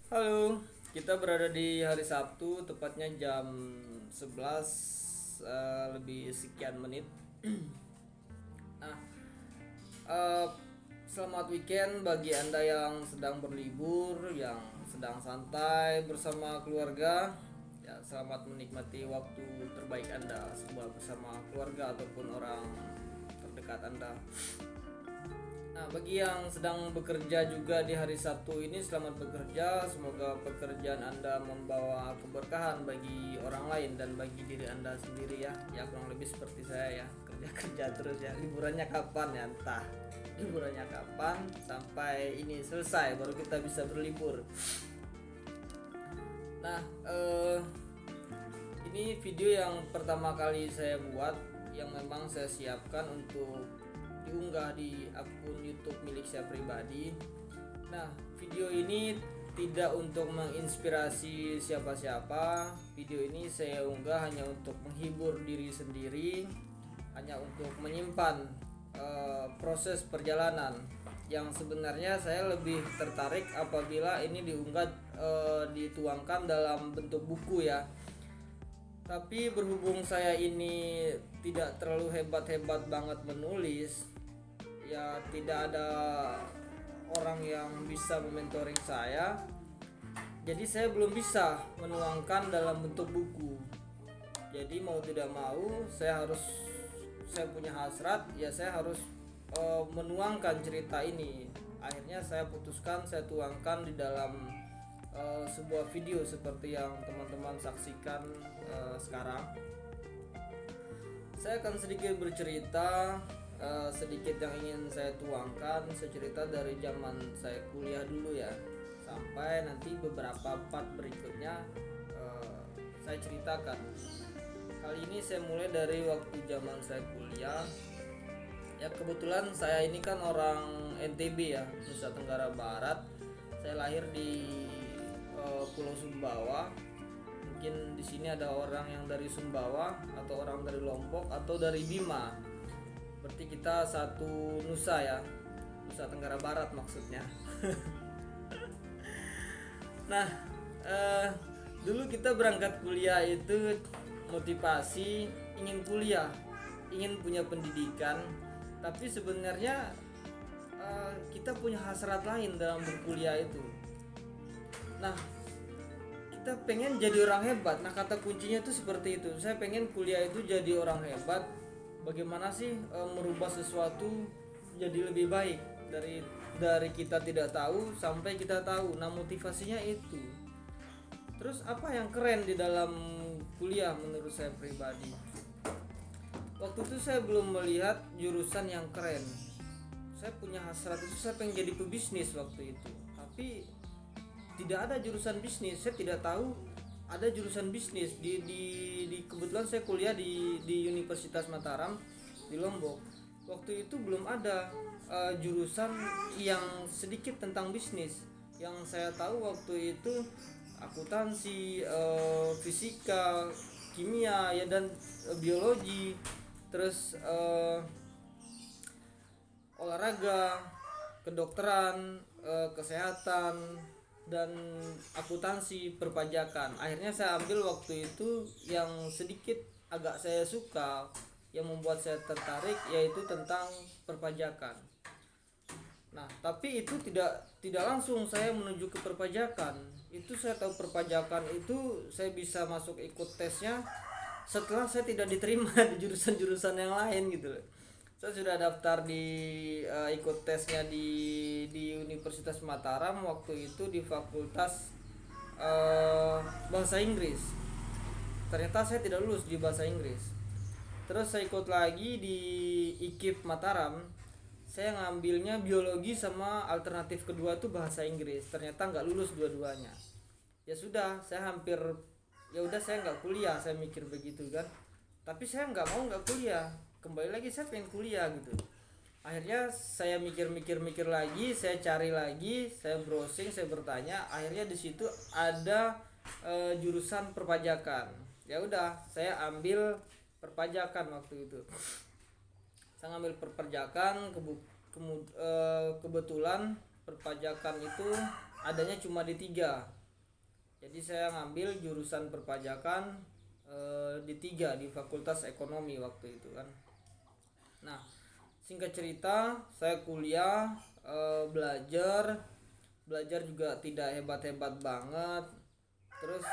Halo, kita berada di hari Sabtu, tepatnya jam 11 lebih sekian menit. Nah, eh, selamat weekend bagi Anda yang sedang berlibur, yang sedang santai bersama keluarga. Ya, selamat menikmati waktu terbaik Anda semua bersama keluarga ataupun orang terdekat Anda. Nah, bagi yang sedang bekerja juga di hari Sabtu ini, selamat bekerja. Semoga pekerjaan Anda membawa keberkahan bagi orang lain dan bagi diri Anda sendiri ya. Ya kurang lebih seperti saya ya, kerja-kerja terus ya. Liburannya kapan ya, entah. Liburannya kapan sampai ini selesai baru kita bisa berlibur. Nah, ini video yang pertama kali saya buat, yang memang saya siapkan untuk diunggah di akun YouTube milik saya pribadi. Nah, video ini tidak untuk menginspirasi siapa-siapa. Video ini saya unggah hanya untuk menghibur diri sendiri, hanya untuk menyimpan proses perjalanan yang sebenarnya saya lebih tertarik apabila ini diunggah, dituangkan dalam bentuk buku ya. Tapi berhubung saya ini tidak terlalu hebat-hebat banget menulis, ya tidak ada orang yang bisa mementoring saya, jadi saya belum bisa menuangkan dalam bentuk buku. Jadi mau tidak mau saya punya hasrat, ya saya harus menuangkan cerita ini. Akhirnya saya putuskan saya tuangkan di dalam sebuah video seperti yang teman-teman saksikan sekarang. Saya akan sedikit bercerita, sedikit yang ingin saya tuangkan. Saya cerita dari zaman saya kuliah dulu ya, sampai nanti beberapa part berikutnya saya ceritakan. Kali ini saya mulai dari waktu zaman saya kuliah. Ya kebetulan saya ini kan orang NTB ya, Nusa Tenggara Barat. Saya lahir di Pulau Sumbawa. Mungkin di sini ada orang yang dari Sumbawa atau orang dari Lombok atau dari Bima. Berarti kita satu Nusa ya, Nusa Tenggara Barat maksudnya. Nah, dulu kita berangkat kuliah itu motivasi ingin kuliah, ingin punya pendidikan. Tapi sebenarnya kita punya hasrat lain dalam berkuliah itu. Nah, kita pengen jadi orang hebat. Nah, kata kuncinya itu seperti itu. Saya pengen kuliah itu jadi orang hebat. Bagaimana sih merubah sesuatu jadi lebih baik dari kita tidak tahu sampai kita tahu. Nah, motivasinya itu. Terus apa yang keren di dalam kuliah menurut saya pribadi? Waktu itu saya belum melihat jurusan yang keren. Saya punya hasrat itu, saya pengen jadi pebisnis waktu itu. Tapi tidak ada jurusan bisnis. Saya tidak tahu ada jurusan bisnis di kebetulan saya kuliah di Universitas Mataram di Lombok. Waktu itu belum ada jurusan yang sedikit tentang bisnis. Yang saya tahu waktu itu akuntansi, fisika, kimia ya, dan biologi, terus olahraga, kedokteran, kesehatan, dan akuntansi perpajakan. Akhirnya saya ambil waktu itu yang sedikit agak saya suka, yang membuat saya tertarik, yaitu tentang perpajakan. Nah, tapi itu tidak langsung saya menuju ke perpajakan. Itu saya tahu perpajakan itu saya bisa masuk ikut tesnya setelah saya tidak diterima di jurusan-jurusan yang lain gitu loh. Saya sudah daftar ikut tesnya di Universitas Mataram waktu itu di Fakultas Bahasa Inggris. Ternyata saya tidak lulus di bahasa Inggris. Terus saya ikut lagi di IKIP Mataram. Saya ngambilnya biologi sama alternatif kedua tuh bahasa Inggris. Ternyata nggak lulus dua-duanya. Ya sudah, saya hampir, ya udah saya nggak kuliah, saya mikir begitu kan. Tapi saya nggak kuliah, kembali lagi saya pengen kuliah gitu. Akhirnya saya mikir lagi, saya cari lagi, saya browsing, saya bertanya. Akhirnya di situ ada jurusan perpajakan. Ya udah, saya ambil perpajakan waktu itu. Saya ngambil perpajakan, kebetulan perpajakan itu adanya cuma di 3. Jadi saya ngambil jurusan perpajakan di Fakultas Ekonomi waktu itu kan. Nah, singkat cerita, saya kuliah, belajar belajar juga tidak hebat-hebat banget. Terus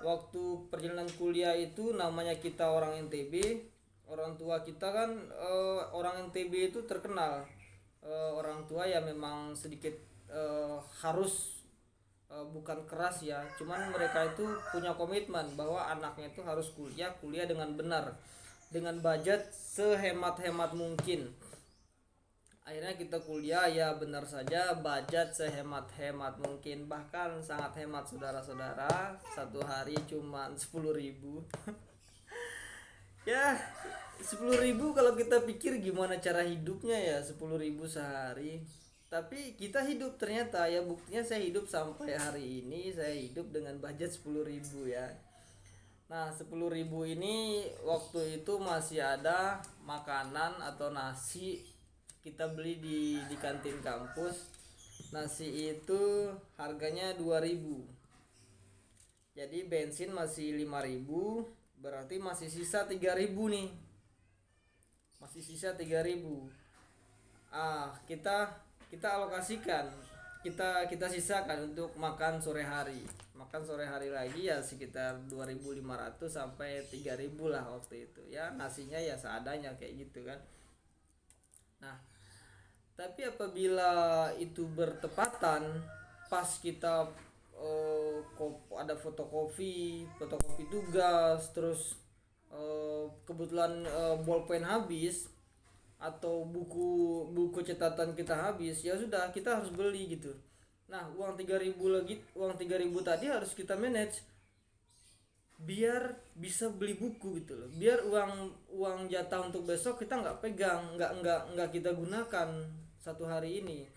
waktu perjalanan kuliah itu, namanya kita orang NTB, orang tua kita kan, orang NTB itu terkenal, orang tua ya memang sedikit harus, bukan keras ya, cuman mereka itu punya komitmen bahwa anaknya itu harus kuliah kuliah dengan benar, dengan budget sehemat-hemat mungkin. Akhirnya kita kuliah, ya benar saja, budget sehemat-hemat mungkin, bahkan sangat hemat saudara-saudara, satu hari cuma 10.000. Ya, 10.000 kalau kita pikir gimana cara hidupnya ya, 10.000 sehari. Tapi kita hidup ternyata, ya buktinya saya hidup sampai hari ini, saya hidup dengan budget 10.000 ya. Nah, 10.000 ini waktu itu masih ada makanan atau nasi kita beli di kantin kampus. Nasi itu harganya 2.000. Jadi bensin masih 5.000, berarti masih sisa 3.000 nih. Masih sisa 3.000. Kita alokasikan, kita sisakan untuk makan sore hari. Makan sore hari lagi ya sekitar 2.500 sampai 3.000 lah waktu itu. Ya nasinya ya seadanya kayak gitu kan. Nah, tapi apabila itu bertepatan pas kita ada fotokopi tugas, terus kebetulan bolpen habis atau buku catatan kita habis, ya sudah kita harus beli gitu. Nah, uang 3.000 tadi harus kita manage biar bisa beli buku gitu loh, biar uang jatah untuk besok kita nggak pegang, nggak kita gunakan satu hari ini.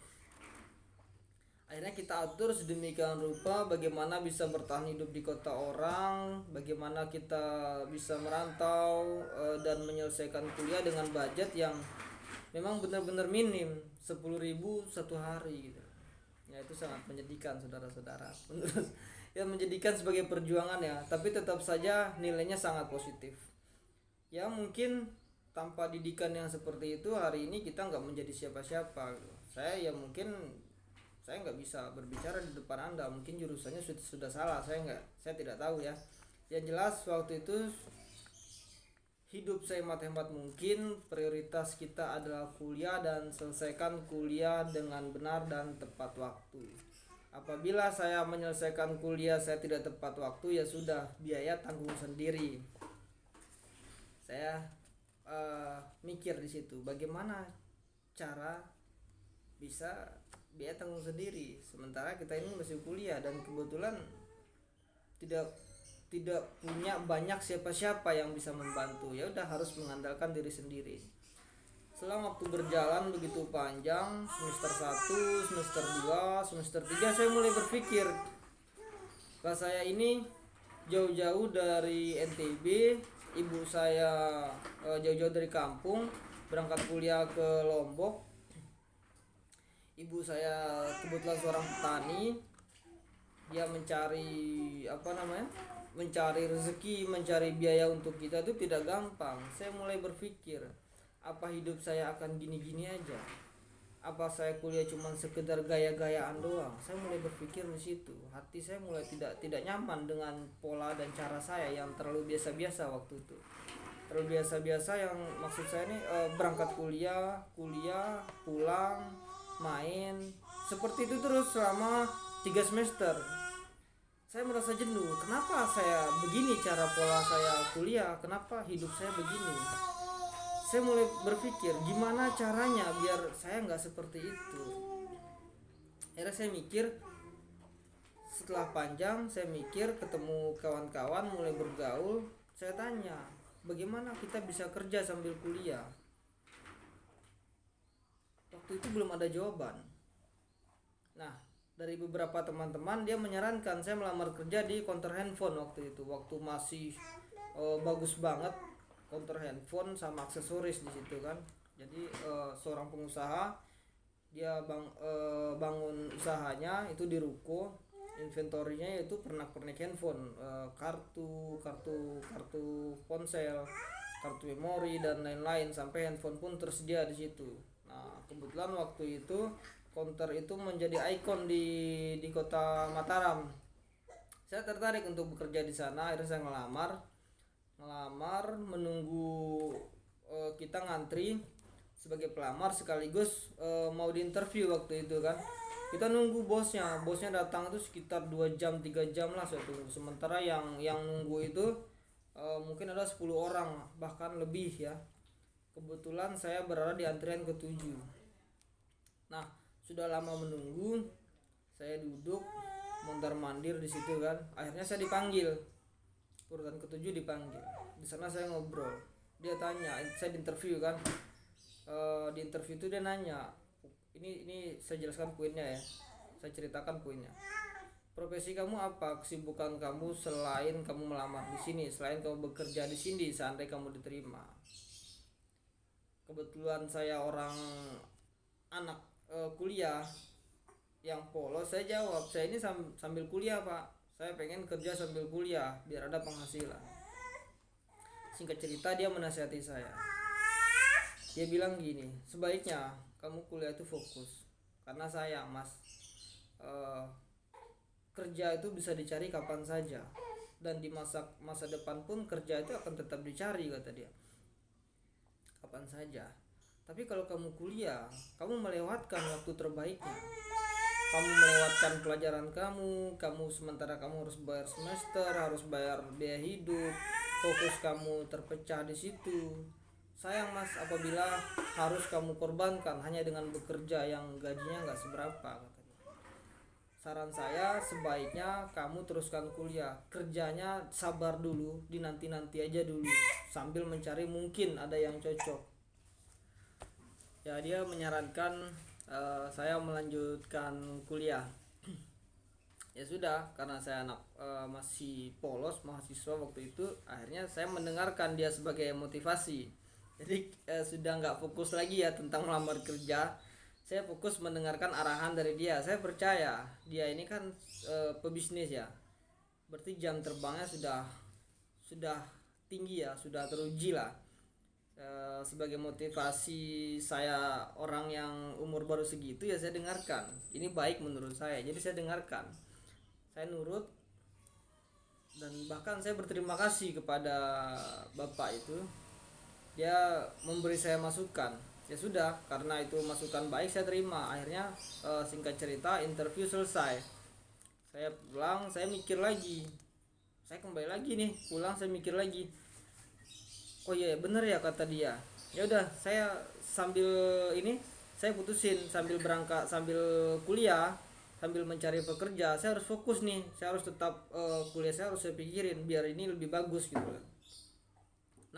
Akhirnya kita atur sedemikian rupa bagaimana bisa bertahan hidup di kota orang, bagaimana kita bisa merantau dan menyelesaikan kuliah dengan budget yang memang benar-benar minim, 10.000 satu hari gitu. Ya itu sangat menyedihkan saudara-saudara. Ya menjadikan sebagai perjuangan ya, tapi tetap saja nilainya sangat positif. Ya mungkin tanpa didikan yang seperti itu hari ini kita nggak menjadi siapa-siapa gitu. Saya nggak bisa berbicara di depan Anda, mungkin jurusannya sudah salah, saya tidak tahu ya. Yang jelas waktu itu hidup sehemat-hemat mungkin, prioritas kita adalah kuliah dan selesaikan kuliah dengan benar dan tepat waktu. Apabila saya menyelesaikan kuliah saya tidak tepat waktu, ya sudah, biaya tanggung sendiri. Saya mikir di situ bagaimana cara bisa biaya tanggung sendiri, sementara kita ini masih kuliah dan kebetulan tidak punya banyak siapa-siapa yang bisa membantu. Ya udah, harus mengandalkan diri sendiri. Setelah waktu berjalan begitu panjang, semester 1, semester 2, semester 3, saya mulai berpikir, pas saya ini jauh-jauh dari NTB, ibu saya jauh-jauh dari kampung berangkat kuliah ke Lombok. Ibu saya kebetulan seorang petani, dia mencari rezeki, mencari biaya untuk kita itu tidak gampang. Saya mulai berpikir, apa hidup saya akan gini-gini aja? Apa saya kuliah cuma sekedar gaya-gayaan doang? Saya mulai berpikir di situ. Hati saya mulai tidak nyaman dengan pola dan cara saya yang terlalu biasa-biasa waktu itu. Terlalu biasa-biasa, yang maksud saya ini berangkat kuliah, pulang, main, seperti itu terus selama 3 semester. Saya merasa jenuh. Kenapa saya begini cara pola saya kuliah? Kenapa hidup saya begini? Saya mulai berpikir gimana caranya biar saya nggak seperti itu. Akhirnya saya mikir, setelah panjang saya mikir, ketemu kawan-kawan, mulai bergaul. Saya tanya, bagaimana kita bisa kerja sambil kuliah? Waktu itu belum ada jawaban. Nah, dari beberapa teman-teman dia menyarankan saya melamar kerja di counter handphone waktu itu. Waktu masih bagus banget counter handphone sama aksesoris di situ kan. Jadi seorang pengusaha, dia bangun usahanya itu di ruko. inventorinya yaitu pernak-pernik handphone, kartu ponsel, kartu memori dan lain-lain, sampai handphone pun tersedia di situ. Nah, kebetulan waktu itu counter itu menjadi ikon di kota Mataram. Saya tertarik untuk bekerja di sana, akhirnya saya ngelamar menunggu kita ngantri sebagai pelamar sekaligus mau diinterview waktu itu kan. Kita nunggu bosnya datang itu sekitar 2 jam 3 jam lah saya tunggu, sementara yang nunggu itu mungkin ada 10 orang bahkan lebih ya. Kebetulan saya berada di antrian ke-7. Nah, sudah lama menunggu, saya duduk mondar-mandir di situ kan. Akhirnya saya dipanggil, urutan ke-7 dipanggil. Di sana saya ngobrol. Dia tanya, saya diinterview kan. Di interview itu dia nanya, ini saya jelaskan poinnya ya. Saya ceritakan poinnya. Profesi kamu apa? Kesibukan kamu selain kamu melamar di sini, selain kamu bekerja di sini, seandainya kamu diterima. Kebetulan saya orang anak kuliah yang polos, saya jawab, saya ini sambil kuliah Pak, saya pengen kerja sambil kuliah biar ada penghasilan. Singkat cerita dia menasihati saya, dia bilang gini, sebaiknya kamu kuliah itu fokus, karena sayang Mas, kerja itu bisa dicari kapan saja, dan di masa depan pun kerja itu akan tetap dicari, kata dia, kapan saja. Tapi kalau kamu kuliah, kamu melewatkan waktu terbaiknya, kamu melewatkan pelajaran kamu sementara kamu harus bayar semester, harus bayar biaya hidup, fokus kamu terpecah di situ. Sayang Mas apabila harus kamu korbankan hanya dengan bekerja yang gajinya nggak seberapa, katanya. Saran saya sebaiknya kamu teruskan kuliah, kerjanya sabar dulu, dinanti-nanti aja dulu sambil mencari mungkin ada yang cocok. Ya, dia menyarankan saya melanjutkan kuliah. Ya sudah, karena saya masih polos mahasiswa waktu itu, akhirnya saya mendengarkan dia sebagai motivasi. Jadi sudah nggak fokus lagi ya tentang melamar kerja, saya fokus mendengarkan arahan dari dia. Saya percaya dia ini kan pebisnis ya, berarti jam terbangnya sudah tinggi ya, sudah teruji lah. Sebagai motivasi saya, orang yang umur baru segitu, ya saya dengarkan, ini baik menurut saya, jadi saya dengarkan, saya nurut, dan bahkan saya berterima kasih kepada bapak itu. Dia memberi saya masukan, ya sudah, karena itu masukan baik saya terima. Akhirnya singkat cerita interview selesai, saya pulang, saya mikir lagi, saya kembali lagi nih pulang, saya mikir lagi, oh iya bener ya kata dia. Ya udah, saya saya putusin sambil berangkat, sambil kuliah, sambil mencari pekerja, saya harus fokus nih, saya harus tetap kuliah, saya harus saya pikirin biar ini lebih bagus gitu.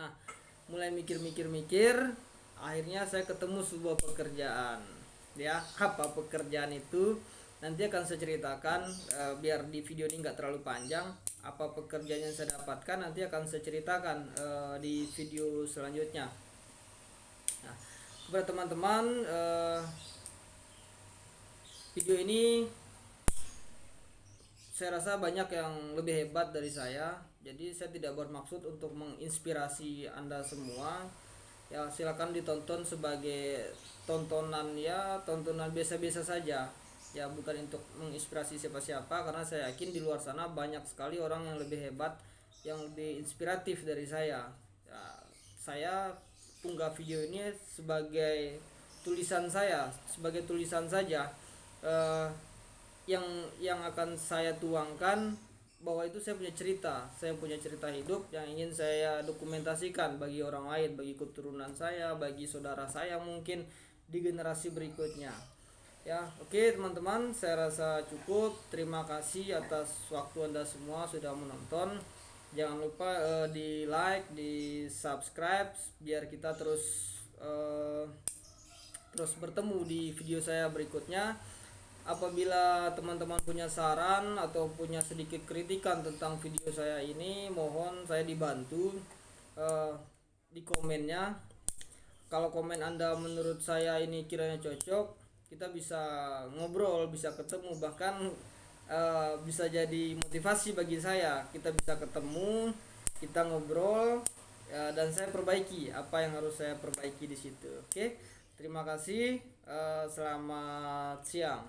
Nah, mulai mikir, akhirnya saya ketemu sebuah pekerjaan. Ya, apa pekerjaan itu nanti akan saya ceritakan, biar di video ini nggak terlalu panjang. Apa pekerjaan yang saya dapatkan nanti akan saya ceritakan di video selanjutnya. Nah, kepada teman-teman, video ini saya rasa banyak yang lebih hebat dari saya, jadi saya tidak bermaksud untuk menginspirasi Anda semua. Ya silakan ditonton sebagai tontonan biasa-biasa saja. Ya bukan untuk menginspirasi siapa-siapa, karena saya yakin di luar sana banyak sekali orang yang lebih hebat, yang lebih inspiratif dari saya. Ya, saya unggah video ini sebagai tulisan saya, sebagai tulisan saja, yang akan saya tuangkan, bahwa itu saya punya cerita hidup yang ingin saya dokumentasikan bagi orang lain, bagi keturunan saya, bagi saudara saya mungkin di generasi berikutnya. Ya, oke teman-teman, saya rasa cukup. Terima kasih atas waktu Anda semua sudah menonton. Jangan lupa di like, di subscribe, biar kita terus bertemu di video saya berikutnya. Apabila teman-teman punya saran atau punya sedikit kritikan tentang video saya ini, mohon saya dibantu di komennya. Kalau komen Anda menurut saya ini kiranya cocok, kita bisa ngobrol, bisa ketemu, bahkan bisa jadi motivasi bagi saya. Kita bisa ketemu, kita ngobrol, dan saya perbaiki apa yang harus saya perbaiki di situ. Oke, terima kasih. Selamat siang.